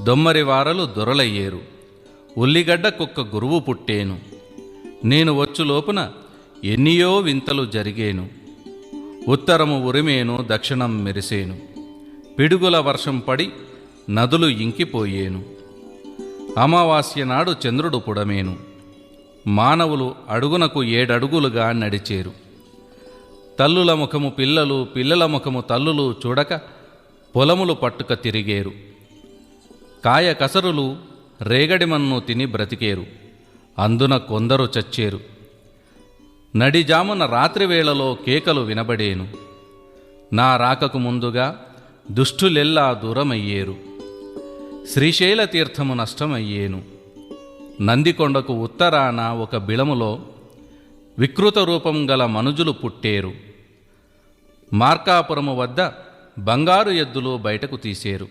దొమ్మరి వారలు దొరలయ్యేరు. ఉల్లిగడ్డ కుక్క గురువు పుట్టేను. నేను వచ్చులోపున ఎన్నియో వింతలు జరిగేను. ఉత్తరము ఉరిమేను, దక్షిణం మెరిసేను. పిడుగుల వర్షం పడి నదులు ఇంకిపోయేను. అమావాస్య నాడు చంద్రుడు పుడమేను. మానవులు అడుగునకు 7 అడుగులుగా నడిచేరు. తల్లుల ముఖము పిల్లలు, పిల్లల ముఖము తల్లులు చూడక పొలములు పట్టుక తిరిగేరు. కాయ కసరులు రేగడిమన్ను తిని బ్రతికేరు. అందున కొందరు చచ్చేరు. నడిజామున రాత్రివేళలో కేకలు వినబడేను. నా రాకకు ముందుగా దుష్టులెల్లా దూరమయ్యేరు. శ్రీశైల తీర్థము నష్టమయ్యేను. నందికొండకు ఉత్తరాన ఒక బిలములో వికృత రూపం గల మనుజులు పుట్టేరు. మార్కాపురము వద్ద బంగారు ఎద్దులు బయటకు తీసేరు.